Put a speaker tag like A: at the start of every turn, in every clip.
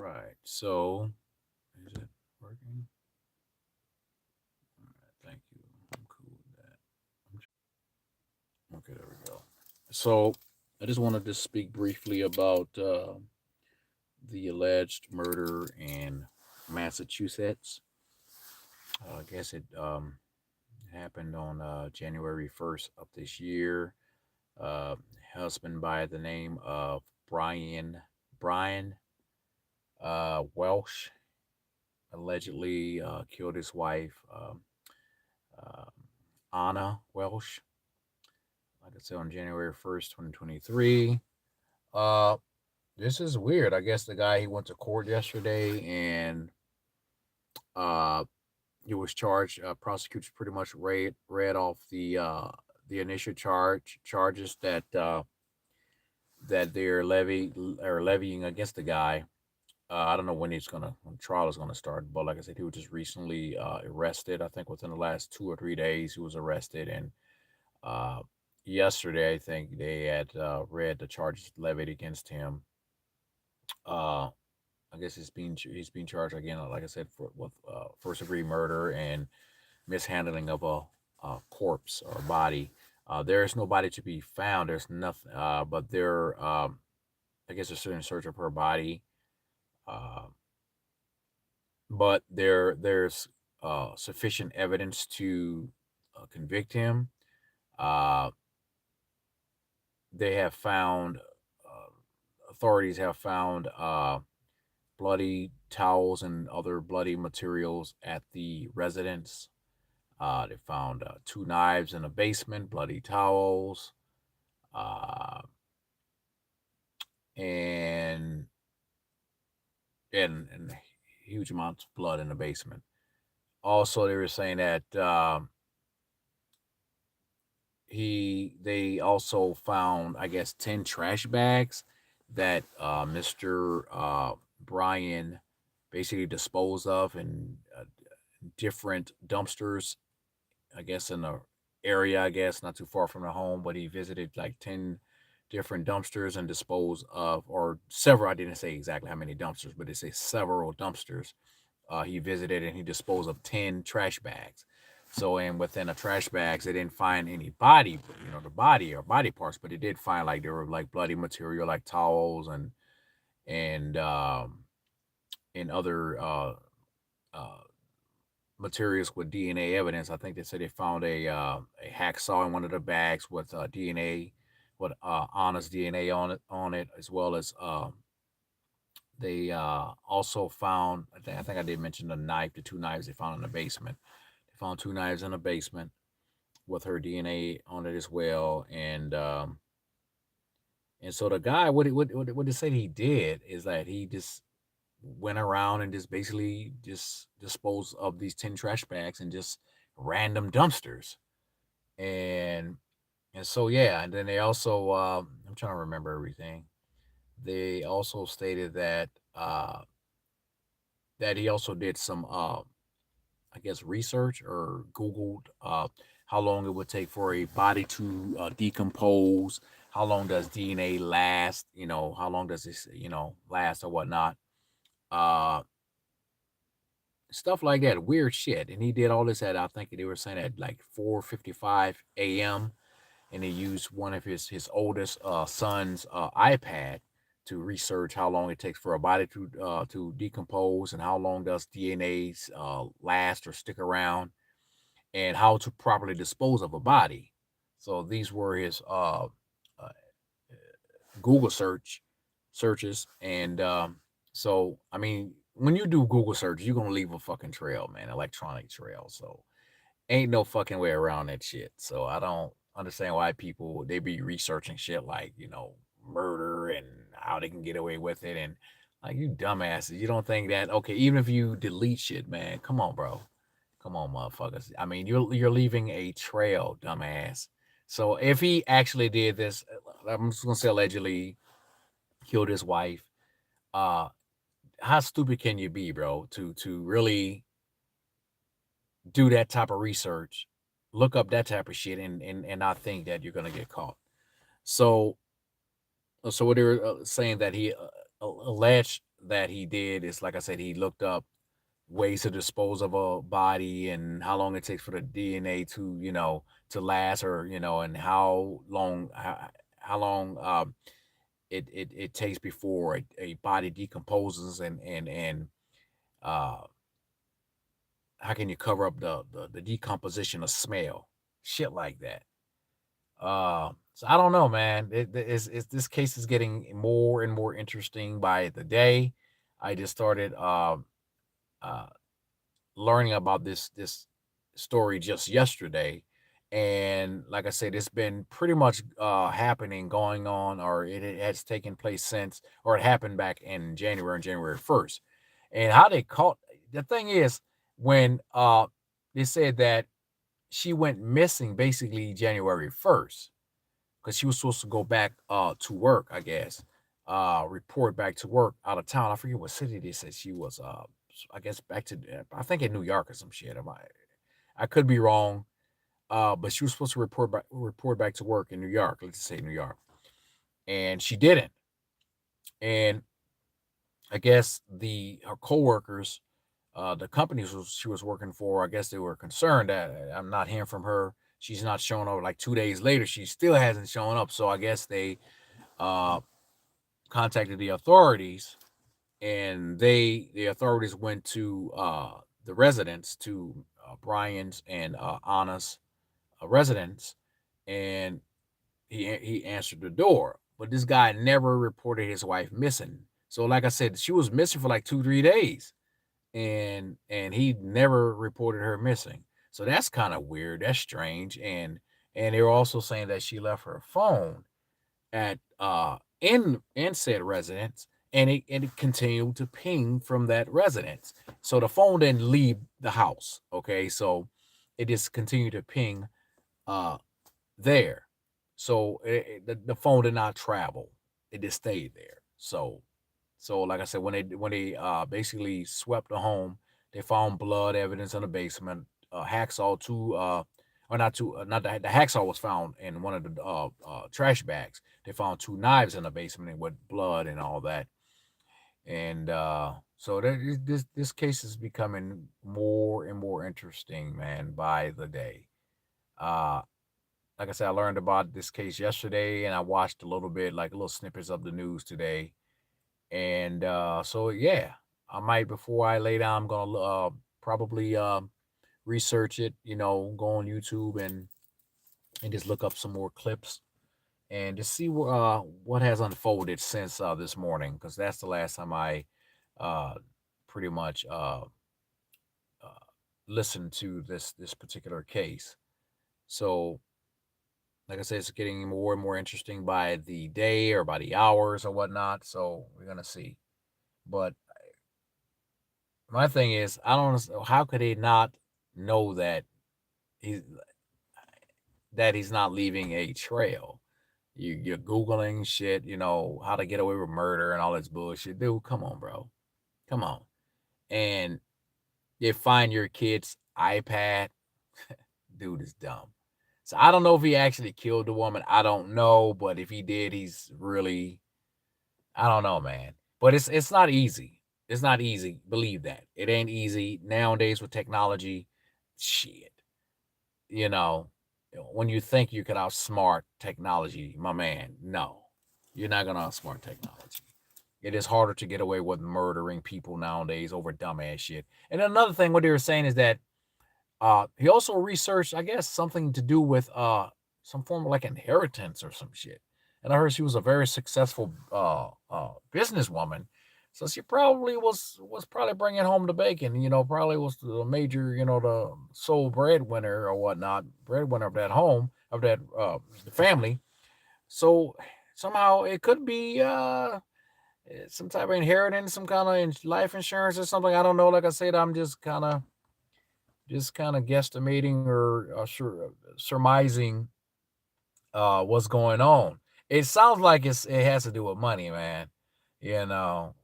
A: right. So, is it working? All right. Thank you. I'm cool with that. Okay, there we go. So, I just wanted to speak briefly about the alleged murder in Massachusetts. I guess it happened on January 1st of this year. Uh, Husband by the name of Brian Welsh allegedly killed his wife, uh, Anna Welsh. Like I said, on January 1st, 2023. Uh, this is weird. I guess the guy he went to court yesterday and uh, he was charged. Prosecutors pretty much read off the initial charges that they're levying against the guy. I don't know when trial is gonna start, but like I said, he was just recently arrested. I think within the last 2 or 3 days, he was arrested, and uh, yesterday I think they had read the charges levied against him. Uh, I guess he's being charged again, like I said, for with first degree murder and mishandling of a corpse or a body. There is no body to be found. There's nothing, but I guess they're still in search of her body. Uh, but there's sufficient evidence to convict him. Uh, they have found authorities have found bloody towels and other bloody materials at the residence. They found two knives in the basement, bloody towels, uh, and and huge amounts of blood in the basement. Also, they were saying that they also found, I guess, 10 trash bags that Mr. Brian basically disposed of in different dumpsters, I guess, in the area, I guess, not too far from the home, but he visited like 10 different dumpsters and disposed of, or several, I didn't say exactly how many dumpsters, but they say several dumpsters he visited, and he disposed of 10 trash bags. So, and within the trash bags, they didn't find any body, the body or body parts, but they did find like there were like bloody material, like towels and and other uh, materials with DNA evidence. I think they said they found a hacksaw in one of the bags with DNA, with Anna's DNA on it, as well as they also found. I think I did mention the two knives they found in the basement. They found two knives in the basement with her DNA on it as well, and so the guy, what they said he did is that he just went around and just basically just disposed of these 10 trash bags and just random dumpsters. And and so yeah, and then they also I'm trying to remember everything. They also stated that he also did some I guess research or Googled how long it would take for a body to decompose, how long does DNA last, how long does this, last or whatnot. Uh, Stuff like that, weird shit. And he did all this at, I think they were saying, at like 4:55 a.m. And he used one of his oldest son's iPad to research how long it takes for a body to decompose, and how long does DNA last or stick around, and how to properly dispose of a body. So these were his uh, Google searches, and so I mean, when you do Google search, you're gonna leave a fucking trail, man, electronic trail. So ain't no fucking way around that shit. So I don't understand why people they be researching shit like murder and how they can get away with it, and like, you dumbasses, you don't think that, okay, even if you delete shit, man, come on, bro. Come on, motherfuckers. I mean, you're leaving a trail, dumbass. So if he actually did this, I'm just gonna say allegedly killed his wife. Uh, how stupid can you be, bro, to really do that type of research, look up that type of shit, and not think that you're gonna get caught? So, so what they're saying that he alleged that he did is, like I said, he looked up ways to dispose of a body and how long it takes for the DNA to, to last, or, and how long it takes before a body decomposes, and uh how can you cover up the decomposition of smell, shit like that. So I don't know, man. This case is getting more and more interesting by the day. I just started uh learning about this story just yesterday, and like I said, it's been pretty much happening, going on, or it has taken place since, or it happened back in January, on January 1st. And how they caught, the thing is, when they said that she went missing basically January 1st, because she was supposed to go back to work, I guess. Report back to work out of town. I forget what city they said she was. I guess back to, I think in New York or some shit. I could be wrong. But she was supposed to report back to work in New York. Let's just say New York, and she didn't. And I guess her coworkers, the companies she was working for, I guess they were concerned that I'm not hearing from her. She's not showing up. Like 2 days later, she still hasn't shown up. So I guess they uh, contacted the authorities, and the authorities went to the residence, to Brian's and Anna's residence, and he answered the door. But this guy never reported his wife missing. So, like I said, she was missing for like 2-3 days, and he never reported her missing. So that's kind of weird. That's strange. And they were also saying that she left her phone at in said residence, and it continued to ping from that residence. So the phone didn't leave the house. Okay, so it just continued to ping uh there. So the phone did not travel. It just stayed there. So like I said, when they basically swept the home, they found blood evidence in the basement. Hacksaw, two or not two, not the hacksaw was found in one of the trash bags. They found two knives in the basement with blood and all that. And so this case is becoming more and more interesting, man, by the day. Uh, like I said, I learned about this case yesterday, and I watched a little bit, like little snippets of the news today. And so yeah, I might, before I lay down, I'm gonna probably research it. Go on YouTube and just look up some more clips and just see what has unfolded since this morning, because that's the last time I uh, pretty much uh, listened to this particular case. So, like I said, it's getting more and more interesting by the day or by the hours or whatnot. So we're gonna see. But my thing is, I don't understand, how could they not know he's that he's not leaving a trail. You're googling shit, how to get away with murder and all this bullshit. Dude, come on, bro, come on. And you find your kid's iPad. Dude is dumb. So I don't know if he actually killed the woman. I don't know, but if he did, he's really, I don't know, man. But it's not easy. It's not easy. Believe that. It ain't easy nowadays with technology. Shit. You know, when you think you can outsmart technology, my man, no. You're not gonna outsmart technology. It is harder to get away with murdering people nowadays over dumbass shit. And another thing, what they were saying is that he also researched, I guess, something to do with some form of like inheritance or some shit. And I heard she was a very successful businesswoman, so she probably was probably bringing home the bacon. Probably was the major, the sole breadwinner or whatnot, breadwinner of that home, of that family. So somehow it could be some type of inheritance, some kind of life insurance or something. I don't know. Like I said, I'm just kind of guesstimating or surmising what's going on. It sounds like it has to do with money, man. You know,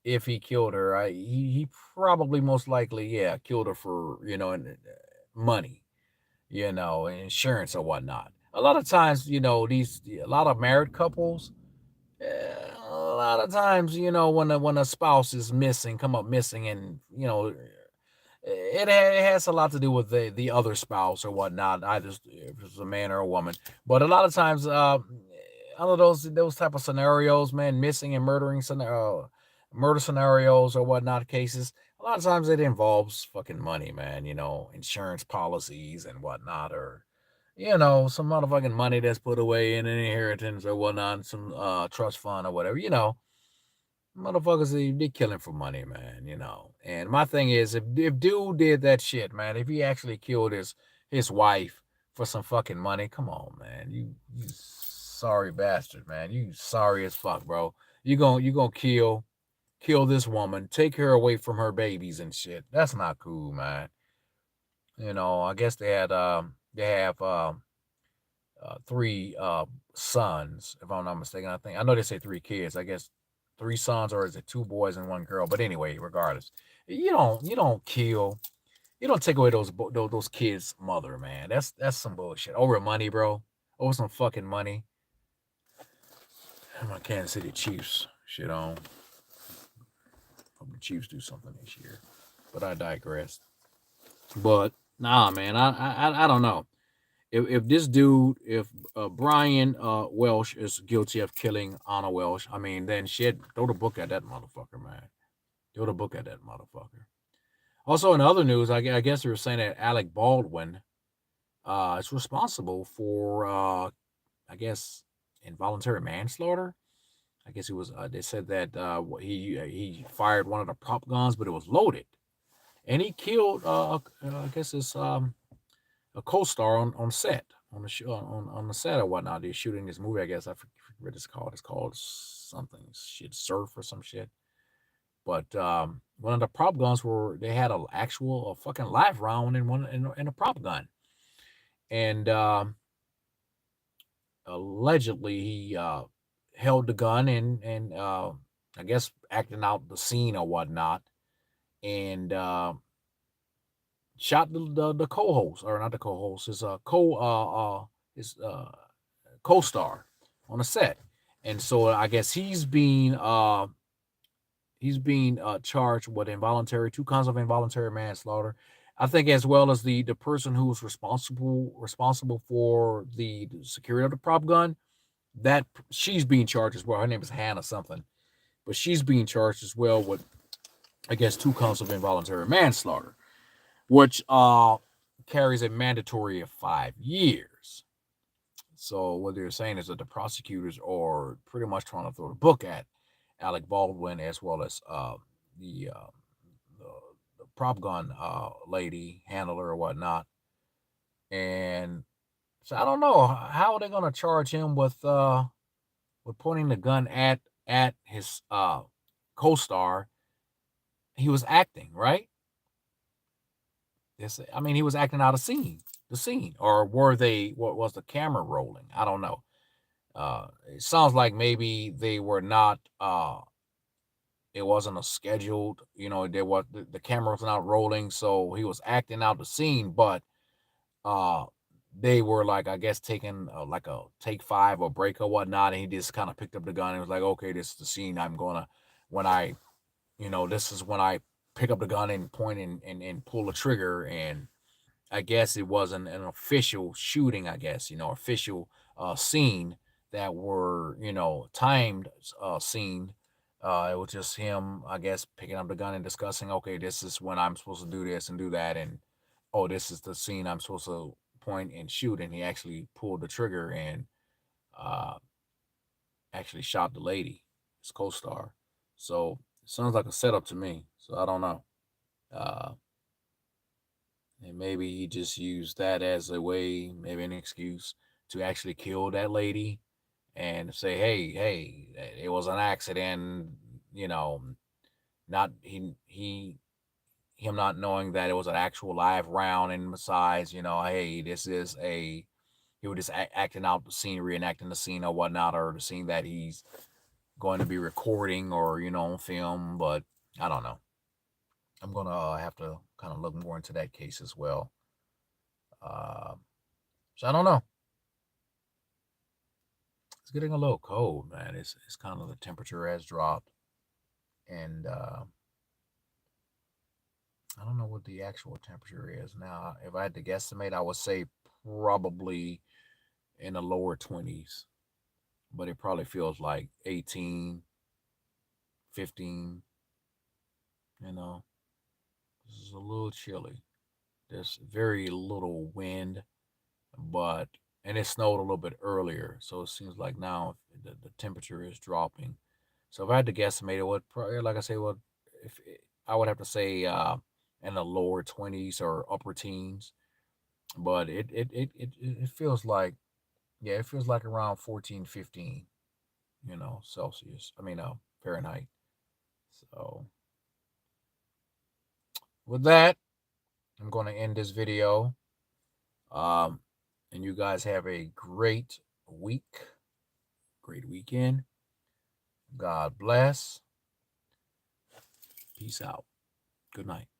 A: if he killed her, he probably most likely, yeah, killed her for money, insurance or whatnot. A lot of times, a lot of married couples, a lot of times, when a spouse is missing, come up missing, and it has a lot to do with the other spouse or whatnot, either if it's a man or a woman. But a lot of times, all of those type of scenarios, man, missing and murder scenarios or whatnot cases, a lot of times it involves fucking money, man. Insurance policies and whatnot, or some motherfucking money that's put away in an inheritance or whatnot, some trust fund or whatever. Motherfuckers, they killing for money, man. And my thing is, if dude did that shit, man, if he actually killed his wife for some fucking money, come on, man, you sorry bastard, man, you sorry as fuck, bro. You gonna kill this woman, take her away from her babies and shit. That's not cool, man. I guess they have three sons, if I'm not mistaken. I know they say three kids. I guess three sons, or is it two boys and one girl? But anyway, regardless, you don't take away those kids' mother, man. That's some bullshit over money, bro. Over some fucking money. My Kansas City Chiefs shit on. Hope the Chiefs do something this year, but I digress. But nah, man, I don't know. If this dude, if Brian Welsh is guilty of killing Anna Welsh, I mean, then shit, throw the book at that motherfucker, man. Throw the book at that motherfucker. Also, in other news, I guess they were saying that Alec Baldwin is responsible for, I guess, involuntary manslaughter. I guess it was. They said that he fired one of the prop guns, but it was loaded, and he killed. I guess it's a co-star on set on the show on the set or whatnot. They're shooting this movie. I guess I forget what it's called. It's called something shit surf or some shit. But one of the prop guns they had an actual fucking live round in a prop gun, and allegedly he held the gun and I guess acting out the scene or whatnot, and shot the co-host, or not the co-host, his co-star on the set. And so I guess he's being charged with two counts of involuntary manslaughter. I think, as well as the person who was responsible for the security of the prop gun, that she's being charged as well. Her name is Hannah something, but she's being charged as well with, I guess, 2 counts of involuntary manslaughter, which carries a mandatory of 5 years. So what they're saying is that the prosecutors are pretty much trying to throw the book at Alec Baldwin, as well as the, uh, the the prop gun lady handler or whatnot. And so I don't know how are they going to charge him with pointing the gun at his co-star. He was acting, right? Yes, I mean, he was acting out the scene, or were they? What was the camera rolling? I don't know. It sounds like maybe they were not. It wasn't a scheduled. There was the camera was not rolling, so he was acting out the scene. But uh, they were, like, I guess, taking like a take 5 or break or whatnot, and he just kind of picked up the gun and was like, "Okay, this is the scene. I'm gonna when I, this is when I pick up the gun and point and pull the trigger." And I guess it wasn't an official shooting, I guess, official scene that were, timed scene. It was just him, I guess, picking up the gun and discussing, okay, this is when I'm supposed to do this and do that. And, oh, this is the scene I'm supposed to point and shoot. And he actually pulled the trigger and uh, actually shot the lady, his co star. So it sounds like a setup to me. So I don't know. Uh, And maybe he just used that as a way, maybe an excuse to actually kill that lady and say, hey, it was an accident, you know, not him not knowing that it was an actual live round, and besides, hey, he was just acting out the scene, reenacting the scene or whatnot, or the scene that he's going to be recording or, on film. But I don't know. I'm going to have to kind of look more into that case as well. So I don't know. getting a little cold, man. It's kind of, the temperature has dropped, and I don't know what the actual temperature is now. If I had to guesstimate, I would say probably in the lower 20s, but it probably feels like 18, 15. You know, this is a little chilly. There's very little wind, but and it snowed a little bit earlier, so it seems like now the temperature is dropping. So if I had to guesstimate, it would probably, like I say, what if I would have to say in the lower 20s or upper teens, but it feels like, yeah, it feels like around 14, 15, Celsius. I mean, Fahrenheit. So with that, I'm going to end this video. Um, and you guys have a great week, great weekend. God bless. Peace out. Good night.